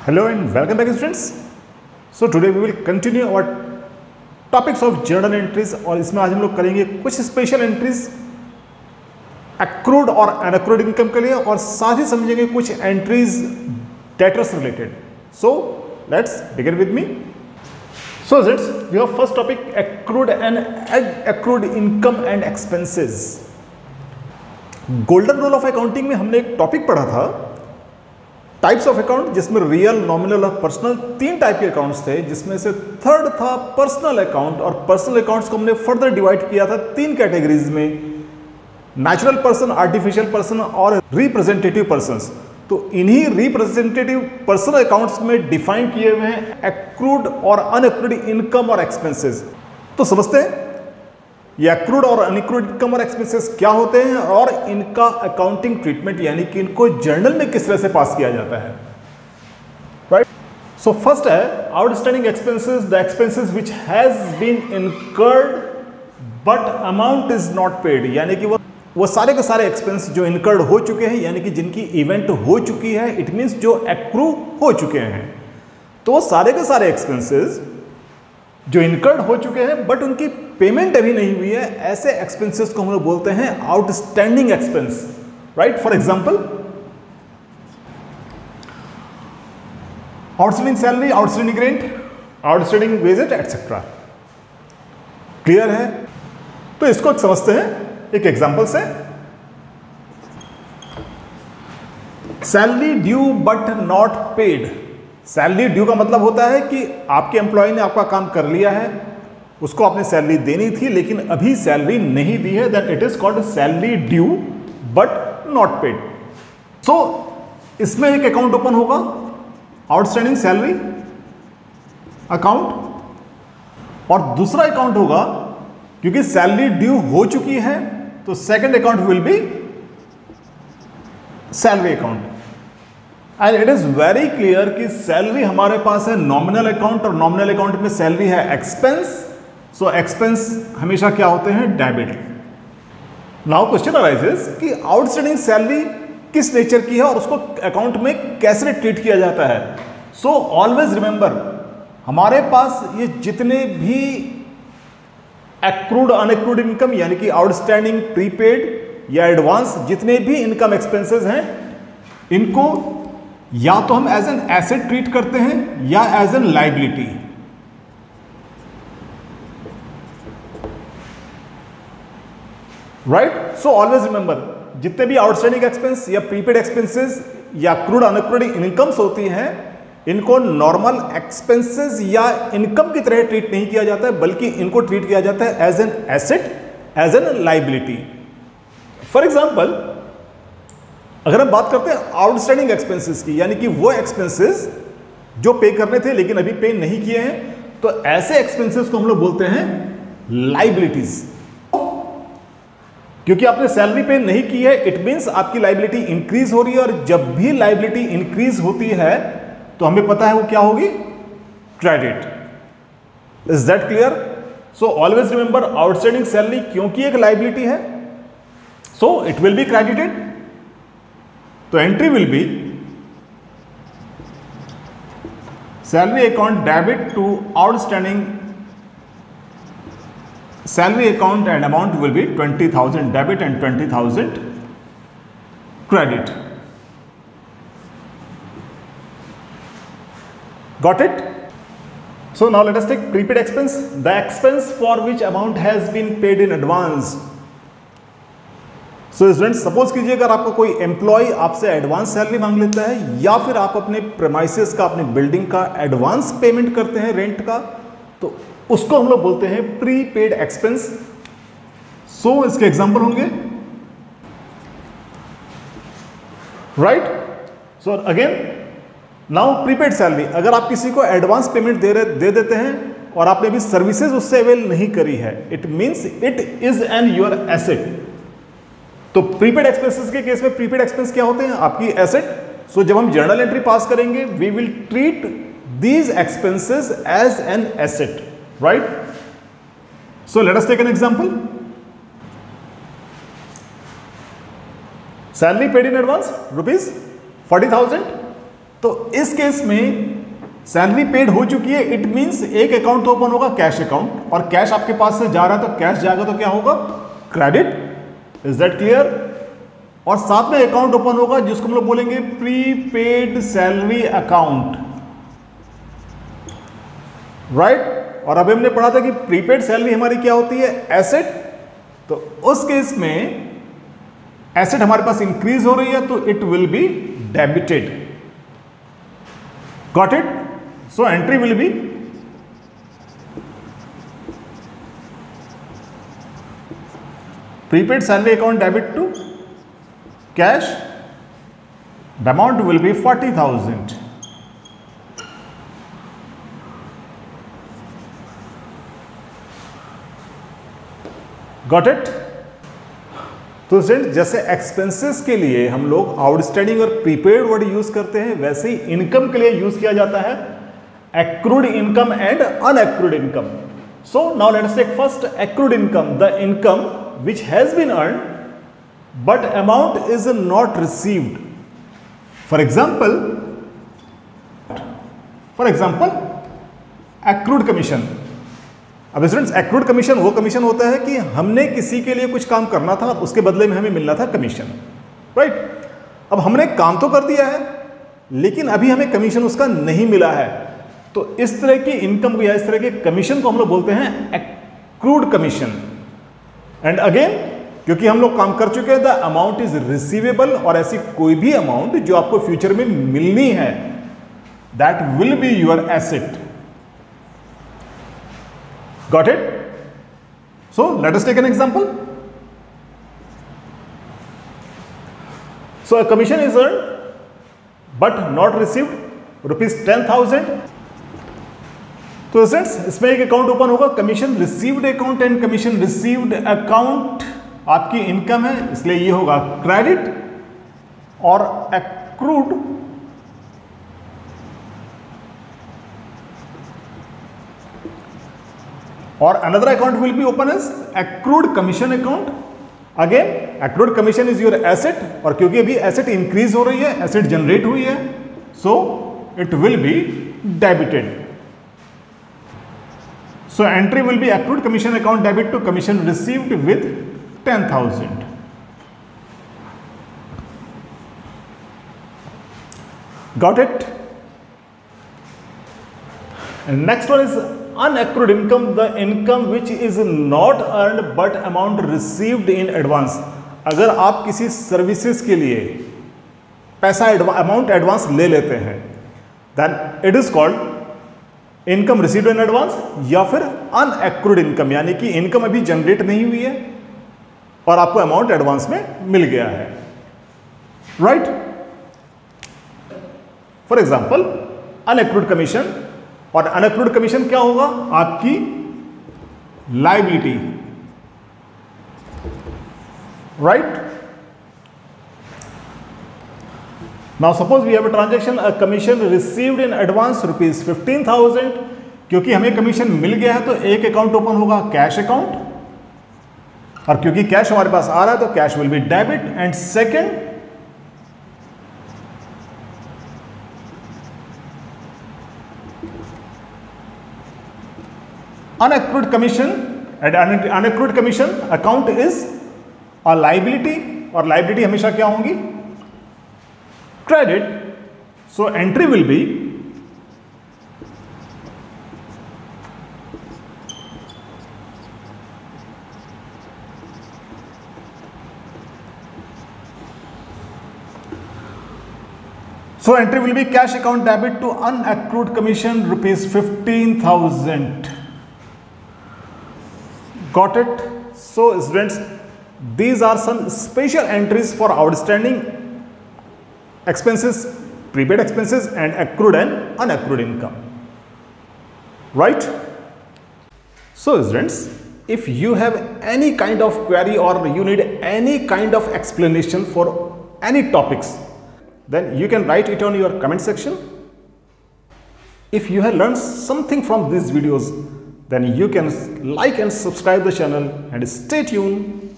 Hello and welcome back students. So today we will continue our topics of journal entries और इसमें आज हम लोग करेंगे कुछ स्पेशल एंट्रीज एक्रूड और अनअक्रूड इनकम के लिए और साथ ही समझेंगे कुछ entries debtors related. So let's begin with me. So students, we have first topic accrued income and expenses. Golden rule of accounting में हमने एक टॉपिक पढ़ा था टाइप्स ऑफ अकाउंट, जिसमें रियल, नॉमिनल और पर्सनल तीन टाइप के अकाउंट्स थे, जिसमें से थर्ड था पर्सनल अकाउंट. और पर्सनल अकाउंट्स को हमने फर्दर डिवाइड किया था तीन कैटेगरीज में, नेचुरल पर्सन, आर्टिफिशियल पर्सन और रिप्रेजेंटेटिव पर्संस. तो इन्हीं रिप्रेजेंटेटिव पर्सनल अकाउंट्स में डिफाइन किए हुए हैं एक्रूड और अनअक्रूड इनकम और एक्सपेंसेस. तो समझते हैं ये एक्रूड और अनअक्रूड इनकम और एक्सपेंसेस क्या होते हैं और इनका अकाउंटिंग ट्रीटमेंट यानी कि इनको जर्नल में किस तरह से पास किया जाता है. राइट. सो फर्स्ट है outstanding expenses, the expenses which has been incurred but amount is not paid. यानी कि वो सारे के सारे एक्सपेंस जो इनकर्ड हो चुके हैं, यानी कि जिनकी इवेंट हो चुकी है, इट मीन्स जो एक्रू हो चुके हैं. तो वो सारे के सारे एक्सपेंसेस जो इनकर्ड हो चुके हैं बट उनकी पेमेंट अभी नहीं हुई है, ऐसे एक्सपेंसेस को हम लोग बोलते हैं outstanding expense. Right. For example outstanding salary, outstanding rent, outstanding wages etcetera. Clear है? तो इसको समझते हैं एक एग्जांपल से. Salary due but not paid. Salary due का मतलब होता है कि आपके एम्प्लॉय ने आपका काम कर लिया है, उसको आपने सैलरी देनी थी लेकिन अभी सैलरी नहीं दी है, that it is called salary due but not paid. So इसमें एक अकाउंट ओपन होगा, आउटस्टैंडिंग सैलरी अकाउंट, और दूसरा अकाउंट होगा क्योंकि सैलरी ड्यू हो चुकी है तो second account will be salary account. And it is very clear कि सैलरी हमारे पास है नॉमिनल अकाउंट और नॉमिनल अकाउंट में सैलरी है एक्सपेंस. सो एक्सपेंस हमेशा क्या होते हैं? डेबिट. नाउ क्वेश्चन अराइजेस कि आउटस्टैंडिंग सैलरी किस नेचर की है और उसको अकाउंट में कैसे ट्रीट किया जाता है. सो ऑलवेज रिमेंबर, हमारे पास ये जितने भी एक्रूड अनएक्रूड इनकम यानी कि आउटस्टैंडिंग, प्रीपेड या एडवांस, जितने भी इनकम एक्सपेंसेस हैं, इनको या तो हम एज एन एसेट ट्रीट करते हैं या as an liability. Right. So always remember, जितने भी आउटस्टैंडिंग एक्सपेंस या प्रीपेड एक्सपेंसेस या एक्रूड अनएक्रूड इनकम्स होती हैं, इनको नॉर्मल एक्सपेंसेस या इनकम की तरह ट्रीट नहीं किया जाता है, बल्कि इनको ट्रीट किया जाता है as an asset, as an liability. For example, अगर हम बात करते हैं आउटस्टैंडिंग एक्सपेंसेस की, यानी कि वो एक्सपेंसेस जो पे करने थे लेकिन अभी पे नहीं किए हैं, तो ऐसे एक्सपेंसेस को हम लोग बोलते हैं लाइबिलिटीज. क्योंकि आपने सैलरी पे नहीं की है, इट मींस आपकी लाइबिलिटी इंक्रीज हो रही है, और जब भी लाइबिलिटी इंक्रीज होती है तो हमें पता है वो क्या होगी? Credit. Is that clear? So always remember, outstanding salary क्योंकि एक लाइबिलिटी है, so it will be credited. तो entry will be salary account debit to outstanding salary account and amount will be 20,000 debit and 20,000 credit. Got it? So now let us take prepaid expense, the expense for which amount has been paid in advance. So students, suppose कीजिए अगर आपको कोई employ आपसे advance salary मांग लेता है, या फिर आप अपने प्रेमाइसेस का, अपनी बिल्डिंग का एडवांस पेमेंट करते हैं रेंट का, तो उसको हम लोग बोलते हैं प्रीपेड एक्सपेंस. सो इसके एग्जांपल होंगे. Right. So again, now prepaid salary, अगर आप किसी को एडवांस पेमेंट दे देते हैं और आपने अभी सर्विसेज उससे अवेल नहीं करी है, it means it is an your asset. तो प्रीपेड एक्सपेंसेस के केस में प्रीपेड एक्सपेंस क्या होते हैं? आपकी एसेट. सो जब हम जर्नल एंट्री पास करेंगे, we will treat these expenses as an asset. Right. So let us take an example. Salary paid in advance rupees 40,000. तो इस केस में सैलरी पेड हो चुकी है, इट मींस एक अकाउंट तो ओपन होगा कैश अकाउंट, और कैश आपके पास से जा रहा है तो कैश जाएगा तो क्या होगा, क्रेडिट। Is that clear? और साथ में अकाउंट ओपन होगा जिसको हम लोग बोलेंगे प्रीपेड सैलरी अकाउंट, राइट। और अभी हमने पढ़ा था कि प्रीपेड सैलरी हमारी क्या होती है, एसेट। तो उस केस में एसेट हमारे पास इंक्रीज हो रही है तो it will be debited. Got it? So entry will B prepaid salary account debit to cash. The amount will be 40,000. Got it? तो स्टूडेंट जैसे एक्सपेंसेस के लिए हम लोग आउटस्टैंडिंग और प्रीपेड वर्ड यूज करते हैं, वैसे ही इनकम के लिए यूज किया जाता है accrued income and unaccrued income. So now let us take first accrued income, the income which has been earned but amount is not received. For example accrued commission. अब students accrued commission वो commission होता है कि हमने किसी के लिए कुछ काम करना था, उसके बदले में हमें मिलना था कमीशन, राइट। अब हमने काम तो कर दिया है लेकिन अभी हमें कमीशन उसका नहीं मिला है, तो इस तरह की इनकम को या इस तरह के कमीशन को हम लोग बोलते हैं accrued commission. एंड अगेन क्योंकि हम लोग काम कर चुके हैं, द अमाउंट इज रिसीवेबल, और ऐसी कोई भी अमाउंट जो आपको फ्यूचर में मिलनी है that will be your asset. Got it? So let us take an example. So a commission is earned but not received ₹10,000. तो फ्रेंड्स इसमें एक अकाउंट ओपन होगा, commission received account, and commission received account आपकी income है, इसलिए ये होगा credit. और एक्रूड और another account will be open as accrued commission account. Again accrued commission is your asset, और क्योंकि अभी एसेट इंक्रीज हो रही है, एसेट जनरेट हुई है, so it will be debited. So entry will be accrued commission account debit to commission received with 10,000. Got it? And next one is unaccrued income, the income which is not earned but amount received in advance. अगर आप किसी services के लिए पैसा amount advance ले लेते हैं, then it is called income received in advance, या फिर अनएक्रूड इनकम, यानी कि इनकम अभी जनरेट नहीं हुई है और आपको अमाउंट एडवांस में मिल गया है, राइट. फॉर एग्जांपल अनएक्रूड कमीशन, और अनएक्रूड कमीशन क्या होगा, आपकी liability, right. Now suppose we have a transaction, a commission received in advance ₹15,000. क्योंकि हमें कमीशन मिल गया है तो एक अकाउंट ओपन होगा कैश अकाउंट, और क्योंकि कैश हमारे पास आ रहा है तो cash will be debit. And second unaccrued commission, and unaccrued commission account is a liability, और liability हमेशा क्या होंगी, credit. So entry will be cash account debit to unaccrued commission ₹15,000. Got it? So students, these are some special entries for outstanding expenses, prepaid expenses, and accrued and unaccrued income, right? So students, if you have any kind of query or you need any kind of explanation for any topics, then you can write it on your comment section. If you have learned something from these videos, then you can like and subscribe the channel, and stay tuned